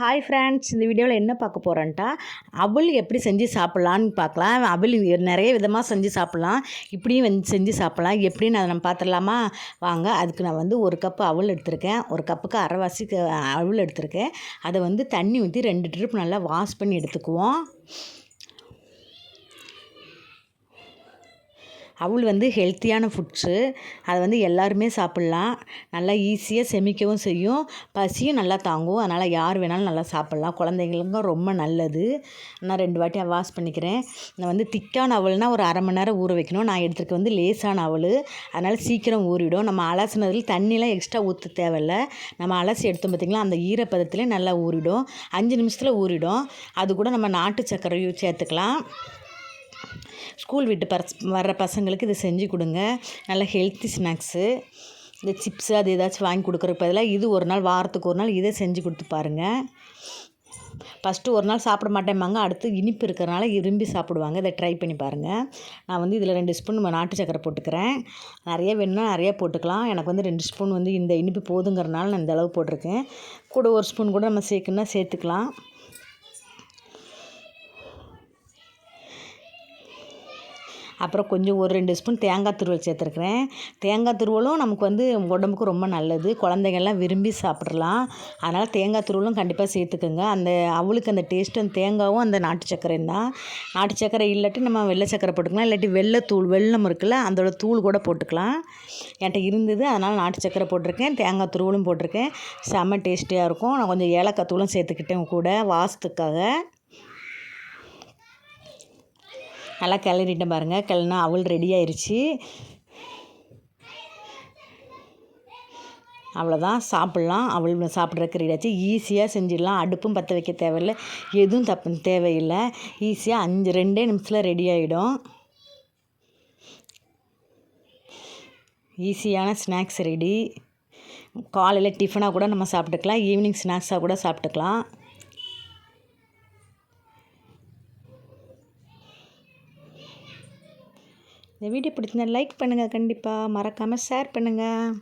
Hi friends, இந்த வீடியோவில் என்ன பார்க்க போகிறேன்ட்டா அவல் எப்படி செஞ்சு சாப்பிட்லான்னு பார்க்கலாம். அவல் நிறைய விதமாக செஞ்சு சாப்பிட்லாம். இப்படியும் செஞ்சு சாப்பிட்லாம். எப்படின்னு அதை நம்ம பார்த்துடலாமா? வாங்க. அதுக்கு நான் ஒரு கப்பு அவல் எடுத்திருக்கேன். ஒரு கப்புக்கு அரைவாசி அவல் எடுத்திருக்கேன். அதை தண்ணி ஊற்றி 2 ட்ரிப் நல்லா வாஷ் பண்ணி எடுத்துக்குவோம். அவல் ஹெல்த்தியான ஃபுட்ஸு. அதை எல்லாருமே சாப்பிட்லாம். நல்லா ஈஸியாக செமிக்கவும் செய்யும், பசியும் நல்லா தாங்கும். அதனால் யார் வேணாலும் நல்லா சாப்பிட்லாம். குழந்தைங்களுக்கும் ரொம்ப நல்லது. நான் 2 வாட்டி வாஷ் பண்ணிக்கிறேன். நான் திக்கான அவல்னால் ஒரு அரை மணி நேரம் ஊற வைக்கணும். நான் எடுத்துருக்க லேசான அவல், அதனால் சீக்கிரம் ஊறிடும். நம்ம அலசினதில் தண்ணிலாம் எக்ஸ்ட்ரா ஊற்ற தேவையில்ல. நம்ம அலசி எடுத்தோம் பார்த்திங்களா, அந்த ஈரப்பதத்துலேயே நல்லா ஊறிடும். 5 நிமிஷத்தில் ஊறிடும். அது கூட நம்ம நாட்டு சர்க்கரையும் சேர்த்துக்கலாம். ஸ்கூல் விட்டு வர்ற பசங்களுக்கு இதை செஞ்சு கொடுங்க. நல்ல ஹெல்த்தி ஸ்நாக்ஸு. இந்த சிப்ஸு அது ஏதாச்சும் வாங்கி கொடுக்குறதுக்கு பதிலாக இது ஒரு நாள், வாரத்துக்கு ஒரு நாள் இதை செஞ்சு கொடுத்து பாருங்கள். ஃபஸ்ட்டு ஒரு நாள் சாப்பிட மாட்டேம்பாங்க, அடுத்து இனிப்பு இருக்கிறனால விரும்பி சாப்பிடுவாங்க. இதை ட்ரை பண்ணி பாருங்கள். நான் இதில் 2 ஸ்பூன் நாட்டு சக்கரை போட்டுக்கிறேன். நிறைய வேணும்னா நிறையா போட்டுக்கலாம். எனக்கு 2 ஸ்பூன் இந்த இனிப்பு போதுங்கிறனால நான் இந்த அளவு போட்டிருக்கேன். கூட 1 ஸ்பூன் கூட நம்ம சேர்க்கணுன்னா சேர்த்துக்கலாம். அப்புறம் கொஞ்சம் ஒரு 2 ஸ்பூன் தேங்காய் துருவல் சேர்த்துருக்குறேன். தேங்காய் துருவலும் நமக்கு உடம்புக்கு ரொம்ப நல்லது. குழந்தைங்கள்லாம் விரும்பி சாப்பிட்றலாம். அதனால் தேங்காய் துருவலும் கண்டிப்பாக சேர்த்துக்குங்க. அந்த அவளுக்கு அந்த டேஸ்ட்டு அந்த தேங்காயும் அந்த நாட்டு சர்க்கரையும் தான். நாட்டு சர்க்கரை இல்லாட்டி நம்ம வெள்ளை சர்க்கரை போட்டுக்கலாம். இல்லாட்டி வெல்லம் இருக்குல்ல, அதோட தூள் கூட போட்டுக்கலாம். என்கிட்ட இருந்தது, அதனால் நாட்டு சர்க்கரை போட்டிருக்கேன். தேங்காய் துருவலும் போட்டிருக்கேன். செம்ம டேஸ்டியாக இருக்கும். நான் கொஞ்சம் ஏலக்காய் தூளும் சேர்த்துக்கிட்டேன் கூட வாசத்துக்காக. நல்லா கிளறிட்டேன் பாருங்கள். கிளறினா அவல் ரெடி ஆயிடுச்சு. அவ்வளோதான், சாப்பிட்லாம். அவல் சாப்பிட்றதுக்கு ரெடி ஆச்சு. ஈஸியாக செஞ்சிடலாம். அடுப்பும் பற்ற வைக்க தேவையில்லை, எதுவும் தேவையில்லை. ஈஸியாக 2 நிமிஷத்தில் ரெடி ஆகிடும். ஈஸியான ஸ்நாக்ஸ் ரெடி. காலையில் டிஃபனாக கூட நம்ம சாப்பிட்டுக்கலாம், ஈவினிங் ஸ்நாக்ஸாக கூட சாப்பிட்டுக்கலாம். இந்த வீடியோ பிடிச்சிருந்தா லைக் பண்ணுங்கள். கண்டிப்பாக மறக்காமல் ஷேர் பண்ணுங்கள்.